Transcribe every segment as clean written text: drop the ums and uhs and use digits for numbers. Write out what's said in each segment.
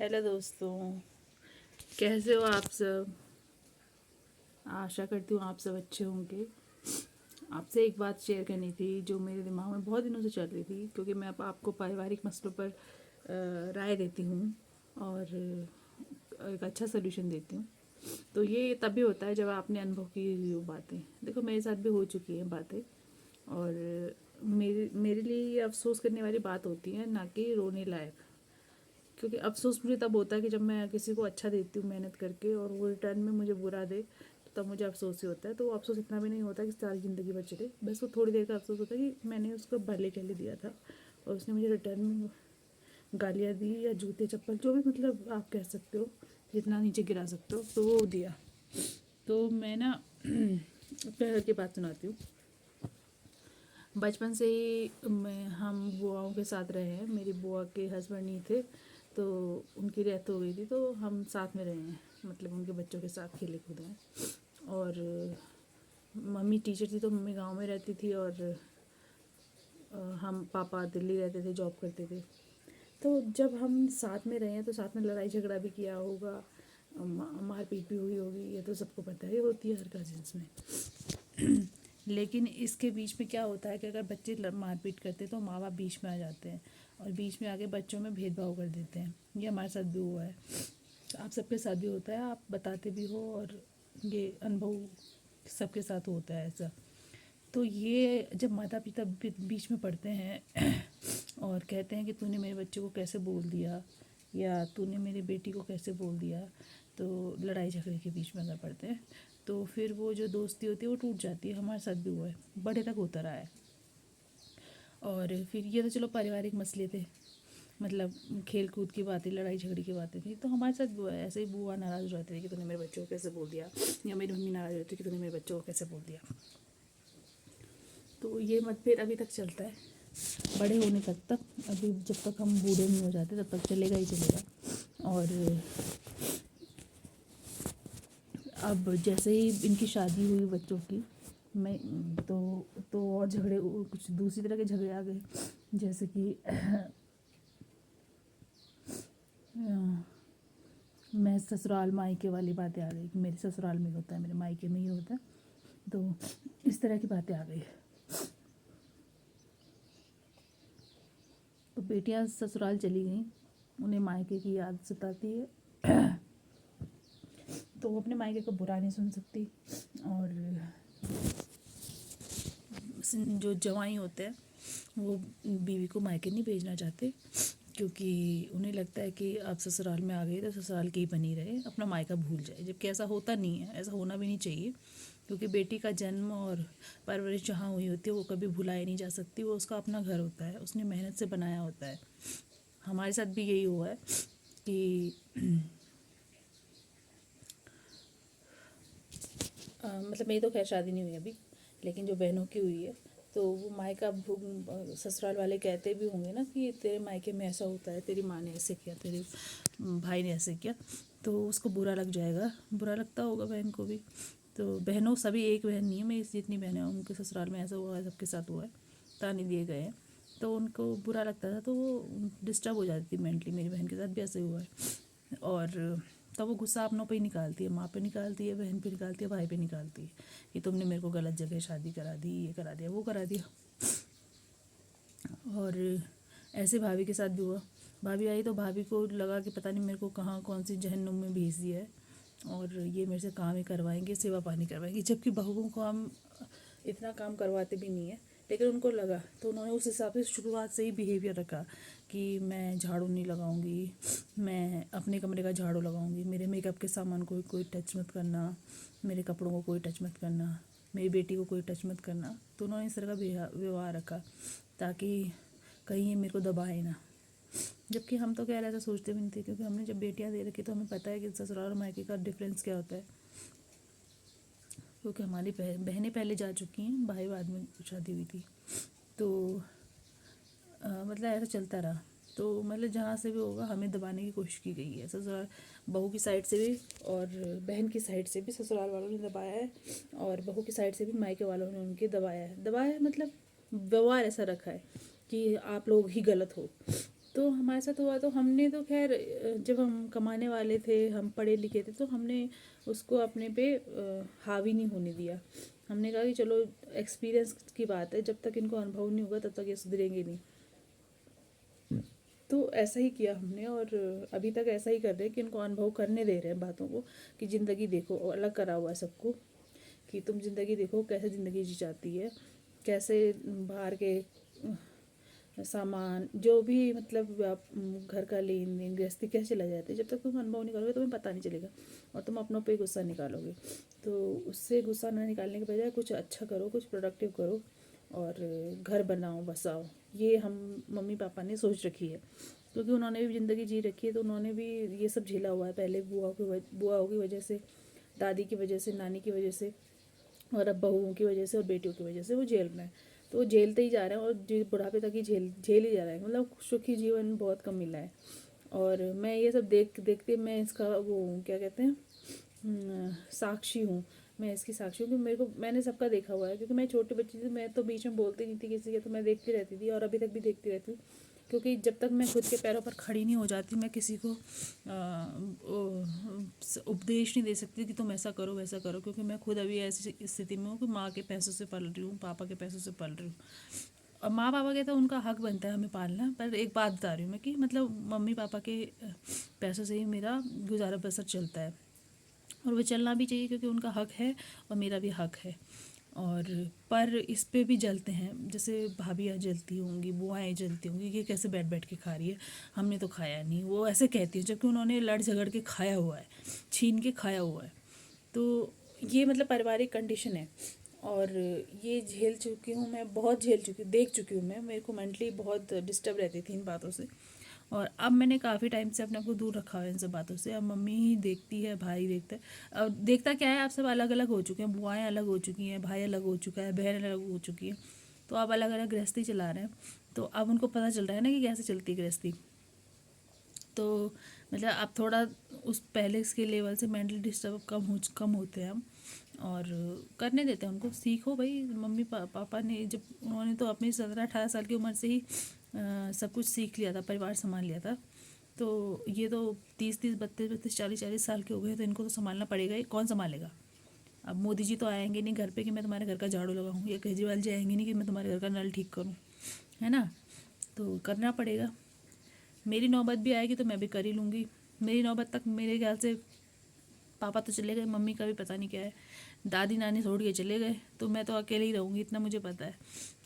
Hello दोस्तों, कैसे हो आप सब। आशा करती हूँ आप सब अच्छे होंगे। आपसे एक बात शेयर करनी थी जो मेरे दिमाग में बहुत दिनों से चल रही थी, क्योंकि मैं अब आपको पारिवारिक मसलों पर राय देती हूँ और एक अच्छा सोल्यूशन देती हूँ। तो ये तभी होता है जब आपने अनुभव की हुई बातें, देखो मेरे साथ भी हो चुकी हैं बातें, और मेरे लिए ये अफसोस करने वाली बात होती है, ना कि रोने लायक। क्योंकि अफसोस मुझे तब होता है कि जब मैं किसी को अच्छा देती हूँ मेहनत करके और वो रिटर्न में मुझे बुरा दे, तो तब मुझे अफसोस ही होता है। तो वो अफसोस इतना भी नहीं होता कि सारी ज़िंदगी भर चले, बस वो थोड़ी देर का अफसोस होता है कि मैंने उसको भले के लिए दिया था और उसने मुझे रिटर्न में गालियाँ दी या जूते चप्पल जो भी, मतलब आप कह सकते हो, जितना नीचे गिरा सकते हो, तो वो दिया। तो मैं ना अपने घर की बात सुनाती हूँ। बचपन से ही हम बुआओं के साथ रहे हैं। मेरी बुआ के हस्बैंड नहीं थे, तो उनकी डेथ हो गई थी, तो हम साथ में रहे हैं, मतलब उनके बच्चों के साथ खेले कूदे हैं। और मम्मी टीचर थी तो मम्मी गांव में रहती थी, और हम पापा दिल्ली रहते थे, जॉब करते थे। तो जब हम साथ में रहे हैं तो साथ में लड़ाई झगड़ा भी किया होगा, मारपीट भी हुई होगी, ये तो सबको पता ही होती है हर कजिन्स में। लेकिन इसके बीच में क्या होता है कि अगर बच्चे मारपीट करते हैं तो माँ बाप बीच में आ जाते हैं और बीच में आके बच्चों में भेदभाव कर देते हैं। ये हमारे साथ भी हुआ है, आप सबके साथ भी होता है, आप बताते भी हो, और ये अनुभव सबके साथ होता है ऐसा। तो ये जब माता पिता बीच में पड़ते हैं और कहते हैं कि तूने मेरे बच्चे को कैसे बोल दिया, या तूने मेरी बेटी को कैसे बोल दिया, तो लड़ाई झगड़े के बीच में अगर पड़ते हैं तो फिर वो जो दोस्ती होती है वो टूट जाती है। हमारे साथ भी हुआ है, बड़े तक होता रहा है। और फिर ये तो चलो पारिवारिक मसले थे, मतलब खेल कूद की बातें, लड़ाई झगड़ी की बातें थी। तो हमारे साथ बुआ ऐसे ही, बुआ नाराज़ हो जाती थी कि तूने मेरे बच्चों को कैसे बोल दिया, या मेरी मम्मी नाराज़ हो जाती थी कि तूने मेरे बच्चों को कैसे बोल दिया। तो ये मतभेद अभी तक चलता है, बड़े होने तक अभी जब तक हम बूढ़े नहीं हो जाते तब तक चलेगा ही चलेगा। और अब जैसे ही इनकी शादी हुई बच्चों की, मैं तो और झगड़े, कुछ दूसरी तरह के झगड़े आ गए। जैसे कि मैं ससुराल मायके वाली बातें आ गई, मेरे ससुराल में होता है, मेरे मायके में ही होता है, तो इस तरह की बातें आ गई। तो बेटियां ससुराल चली गई, उन्हें मायके की याद सताती है, तो वो अपने मायके को बुरा नहीं सुन सकती। और जो जवाई होते हैं वो बीवी को मायके नहीं भेजना चाहते, क्योंकि उन्हें लगता है कि आप ससुराल में आ गई तो ससुराल की ही बनी रहे, अपना मायका भूल जाए। जबकि ऐसा होता नहीं है, ऐसा होना भी नहीं चाहिए, क्योंकि बेटी का जन्म और परवरिश जहाँ हुई होती है वो कभी भुलाई नहीं जा सकती। वो उसका अपना घर होता है, उसने मेहनत से बनाया होता है। हमारे साथ भी यही हुआ है कि मतलब मेरी तो खैर शादी नहीं हुई अभी, लेकिन जो बहनों की हुई है, तो वो मायका ससुराल वाले कहते भी होंगे ना कि तेरे मायके में ऐसा होता है, तेरी माँ ने ऐसे किया, तेरे भाई ने ऐसे किया, तो उसको बुरा लग जाएगा, बुरा लगता होगा बहन को भी। तो बहनों सभी, एक बहन नहीं है, मेरी जितनी बहनें हैं उनके ससुराल में ऐसा हुआ है, सबके साथ हुआ है, ताने दिए गए हैं, तो उनको बुरा लगता था, तो वो डिस्टर्ब हो जाती थी मेंटली। मेरी बहन के साथ भी ऐसे हुआ है। और तब वो गुस्सा अपनों पे ही निकालती है, माँ पे निकालती है, बहन पे निकालती है, भाई पे निकालती है कि तुमने मेरे को गलत जगह शादी करा दी, ये करा दिया, वो करा दिया। और ऐसे भाभी के साथ भी हुआ। भाभी आई तो भाभी को लगा कि पता नहीं मेरे को कहाँ कौन सी जहन्नुम में भेज दिया है, और ये मेरे से काम ही करवाएंगे, सेवा पानी करवाएंगे, जबकि बहुओं को हम इतना काम करवाते भी नहीं है। लेकिन उनको लगा, तो उन्होंने उस हिसाब से शुरुआत से ही बिहेवियर रखा कि मैं झाड़ू नहीं लगाऊंगी, मैं अपने कमरे का झाड़ू लगाऊंगी, मेरे मेकअप के सामान को कोई टच मत करना, मेरे कपड़ों को कोई टच मत करना, मेरी बेटी को कोई टच मत करना। तो उन्होंने इस तरह का व्यवहार रखा ताकि कहीं ये मेरे को दबाए ना। जबकि हम तो खैर ऐसा सोचते भी नहीं थे, क्योंकि हमने जब बेटियां दे रखी तो हमें पता है कि ससुराल और मायके का डिफरेंस क्या होता है। क्योंकि हमारी बहनें पहले जा चुकी हैं, भाई बाद में शादी हुई थी, तो मतलब ऐसा चलता रहा। तो मतलब जहाँ से भी होगा हमें दबाने की कोशिश की गई है, ससुराल बहू की साइड से भी और बहन की साइड से भी ससुराल वालों ने दबाया है, और बहू की साइड से भी मायके वालों ने उनके दबाया है। मतलब व्यवहार ऐसा रखा है कि आप लोग ही गलत हो, तो हमारे साथ हुआ तो हमने तो खैर जब हम कमाने वाले थे, हम पढ़े लिखे थे, तो हमने उसको अपने पे हावी नहीं होने दिया। हमने कहा कि चलो एक्सपीरियंस की बात है, जब तक इनको अनुभव नहीं होगा तब तक ये सुधरेंगे नहीं। तो ऐसा ही किया हमने, और अभी तक ऐसा ही कर रहे हैं कि इनको अनुभव करने दे रहे हैं बातों को, कि ज़िंदगी देखो, अलग करा हुआ है सबको, कि तुम ज़िंदगी देखो कैसे ज़िंदगी जी जाती है, कैसे बाहर के सामान जो भी मतलब आप घर का लेन देन गृहस्थी कैसे चला जाता है, जब तक तुम अनुभव नहीं करोगे तुम्हें पता नहीं चलेगा, और तुम अपनों पे गुस्सा निकालोगे। तो उससे गुस्सा ना निकालने के बजाय कुछ अच्छा करो, कुछ प्रोडक्टिव करो, और घर बनाओ, बसाओ। ये हम मम्मी पापा ने सोच रखी है, क्योंकि उन्होंने भी ज़िंदगी जी रखी है, तो उन्होंने भी ये सब झेला हुआ है पहले, बुआओं की वजह से, दादी की वजह से, नानी की वजह से, और अब बहुओं की वजह से और बेटियों की वजह से वो जेल में है। तो वो झेलते ही जा रहे हैं, और बुढ़ापे तक ही झेल ही जा रहे हैं, मतलब सुखी जीवन बहुत कम मिला है। और मैं ये सब देखते मैं इसका वो क्या कहते हैं साक्षी हूँ। मैं इसकी साक्षी हूँ कि मैंने सबका देखा हुआ है, क्योंकि मैं छोटी बच्ची थी, मैं तो बीच में बोलती नहीं थी किसी के, तो मैं देखती रहती थी, और अभी तक भी देखती रहती हूँ। क्योंकि जब तक मैं खुद के पैरों पर खड़ी नहीं हो जाती, मैं किसी को उपदेश नहीं दे सकती कि तुम ऐसा करो वैसा करो, क्योंकि मैं खुद अभी ऐसी स्थिति में हूँ कि माँ के पैसों से पल रही हूँ, पापा के पैसों से पल रही हूँ। और माँ पापा के तो उनका हक बनता है हमें पालना, पर एक बात बता रही हूँ मैं कि मतलब मम्मी पापा के पैसों से ही मेरा गुजारा बसर चलता है, और वो चलना भी चाहिए, क्योंकि उनका हक है और मेरा भी हक है। और पर इस पे भी जलते हैं, जैसे भाभियाँ जलती होंगी, बुआएँ जलती होंगी कि कैसे बैठ बैठ के खा रही है, हमने तो खाया नहीं, वो ऐसे कहती है, जबकि उन्होंने लड़ झगड़ के खाया हुआ है, छीन के खाया हुआ है। तो ये मतलब पारिवारिक कंडीशन है, और ये झेल चुकी हूँ मैं, बहुत झेल चुकी हूँ, देख चुकी हूँ मैं। मेरे को मेंटली बहुत डिस्टर्ब रहती थी इन बातों से, और अब मैंने काफ़ी टाइम से अपने आप को दूर रखा हुआ है इन सब बातों से। अब मम्मी ही देखती है, भाई देखता है। अब देखता क्या है, आप सब अलग अलग हो चुके हैं, बुआएं अलग हो चुकी हैं, भाई अलग हो चुका है, बहन अलग हो चुकी है, तो अब अलग अलग गृहस्थी चला रहे हैं। तो अब उनको पता चल रहा है ना कि कैसे चलती है गृहस्थी। तो मतलब अब थोड़ा उस पहले के लेवल से मेंटल डिस्टर्ब कम होते हैं हम, और करने देते हैं उनको। सीखो भाई, मम्मी पापा ने जब उन्होंने तो अपनी 17-18 साल की उम्र से ही सब कुछ सीख लिया था, परिवार संभाल लिया था। तो ये तो 30-30, 32-32, 40-40 साल के हो गए, तो इनको तो संभालना पड़ेगा ही। कौन संभालेगा? अब मोदी जी तो आएंगे नहीं घर पे कि मैं तुम्हारे घर का झाड़ू लगाऊँ, या केजरीवाल जी आएंगे नहीं कि मैं तुम्हारे घर का नल ठीक करूँ, है ना? तो करना पड़ेगा। मेरी नौबत भी आएगी तो मैं भी कर ही लूँगी। मेरी नौबत तक मेरे ख्याल से पापा तो चले गए, मम्मी का भी पता नहीं क्या है, दादी नानी छोड़ के चले गए, तो मैं तो अकेले ही रहूँगी, इतना मुझे पता है।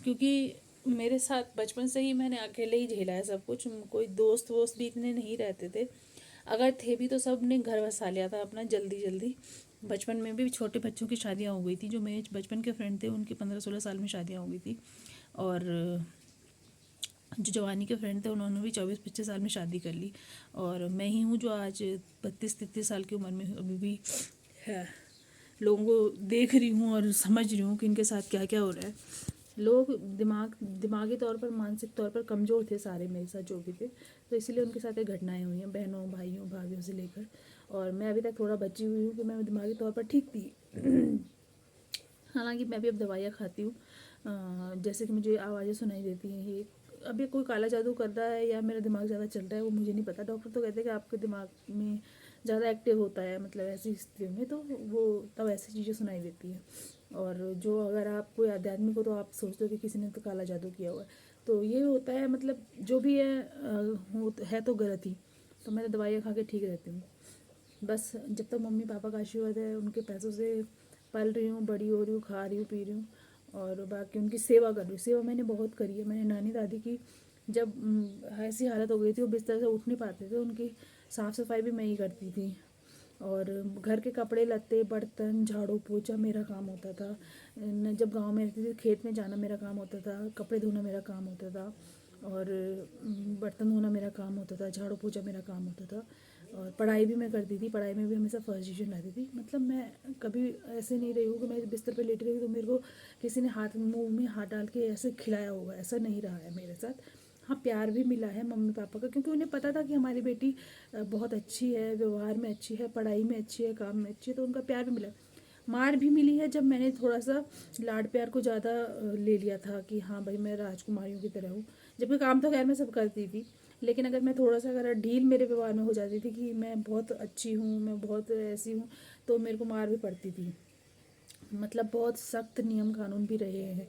क्योंकि मेरे साथ बचपन से ही मैंने अकेले ही झेला है सब कुछ। कोई दोस्त वोस्त भी इतने नहीं रहते थे, अगर थे भी तो सब ने घर बसा लिया था अपना जल्दी जल्दी। बचपन में भी छोटे बच्चों की शादियाँ हो गई थी, जो मेरे बचपन के फ्रेंड थे उनकी 15-16 साल में शादियाँ हो गई थी, और जो जवानी के फ्रेंड थे उन्होंने भी 24-25 साल में शादी कर ली। और मैं ही हूँ जो आज 32-33 साल की उम्र में अभी भी है, लोगों को देख रही हूँ और समझ रही हूँ कि इनके साथ क्या क्या हो रहा है। लोग दिमागी तौर पर, मानसिक तौर पर कमज़ोर थे सारे मेरे साथ जो भी थे, तो इसीलिए उनके साथ ये घटनाएं हुई हैं, बहनों भाइयों भाभियों से लेकर। और मैं अभी तक थोड़ा बची हुई हूँ कि मैं दिमागी तौर पर ठीक थी। हालांकि मैं भी अब दवाइयाँ खाती हूँ, जैसे कि मुझे आवाज़ें सुनाई देती हैं। ये अभी कोई काला जादू कर रहा है या मेरा दिमाग ज़्यादा चल रहा है वो मुझे नहीं पता। डॉक्टर तो कहते हैं कि आपके दिमाग में ज़्यादा एक्टिव होता है, मतलब ऐसी स्थितियों में तो वो तब ऐसी चीज़ें सुनाई देती हैं। और जो अगर आप कोई आध्यात्मिक हो तो आप सोचते हो कि किसी ने तो काला जादू किया हुआ है, तो ये होता है, मतलब जो भी है तो गलत ही। तो मैं तो दवाइयाँ खा के ठीक रहती हूँ। बस जब तक मम्मी पापा का आशीर्वाद है, उनके पैसों से पल रही हूँ, बड़ी हो रही हूँ, खा रही हूँ, पी रही हूँ, और बाकी उनकी सेवा कर रही हूँ। सेवा मैंने बहुत करी है। मैंने नानी दादी की जब ऐसी हालत हो गई थी वो बिस्तर से उठ नहीं पाते थे, उनकी साफ़ सफाई भी मैं ही करती थी, और घर के कपड़े लत्ते बर्तन झाड़ू पोछा मेरा काम होता था। जब गांव में रहती थी खेत में जाना मेरा काम होता था, कपड़े धोना मेरा काम होता था, और बर्तन धोना मेरा काम होता था, झाड़ू पोछा मेरा काम होता था। और पढ़ाई भी मैं करती थी, पढ़ाई में भी हमेशा फर्स्ट डिवीजन लाती थी। मतलब मैं कभी ऐसे नहीं रही हूँ कि मैं बिस्तर पे लेटी रही तो मेरे को किसी ने मुंह में हाथ डाल के ऐसे खिलाया होगा, ऐसा नहीं रहा है मेरे साथ। हाँ, प्यार भी मिला है मम्मी पापा का, क्योंकि उन्हें पता था कि हमारी बेटी बहुत अच्छी है, व्यवहार में अच्छी है, पढ़ाई में अच्छी है, काम में अच्छी है, तो उनका प्यार भी मिला। मार भी मिली है जब मैंने थोड़ा सा लाड प्यार को ज़्यादा ले लिया था कि हाँ भाई मैं राजकुमारियों की तरह हूँ, जबकि काम तो खैर मैं सब करती थी। लेकिन अगर मैं थोड़ा सा अगर ढील मेरे व्यवहार में हो जाती थी कि मैं बहुत अच्छी हूँ, मैं बहुत ऐसी हूँ, तो मेरे को मार भी पड़ती थी। मतलब बहुत सख्त नियम कानून भी रहे हैं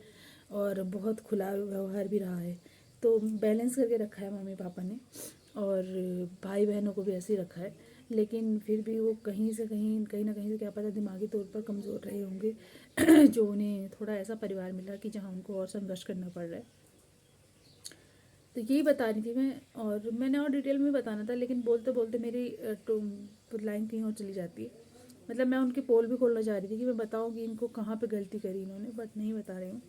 और बहुत खुला व्यवहार भी रहा है। तो बैलेंस करके रखा है मम्मी पापा ने, और भाई बहनों को भी ऐसे ही रखा है। लेकिन फिर भी वो कहीं से कहीं ना कहीं से क्या पता दिमागी तौर पर कमज़ोर रहे होंगे जो उन्हें थोड़ा ऐसा परिवार मिला कि जहाँ उनको और संघर्ष करना पड़ रहा है। तो यही बता रही थी मैं, और मैंने और डिटेल में बताना था, लेकिन बोलते बोलते मेरी लाइन कहीं और चली जाती है। मतलब मैं उनकी पोल भी खोलना चाह रही थी कि मैं बताऊँ कि इनको कहाँ पे गलती करी इन्होंने, बट नहीं बता रही हूँ।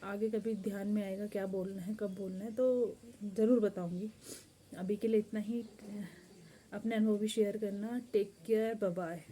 आगे कभी ध्यान में आएगा क्या बोलना है, कब बोलना है, तो ज़रूर बताऊँगी। अभी के लिए इतना ही। अपने अनुभव भी शेयर करना। Take care, bye bye.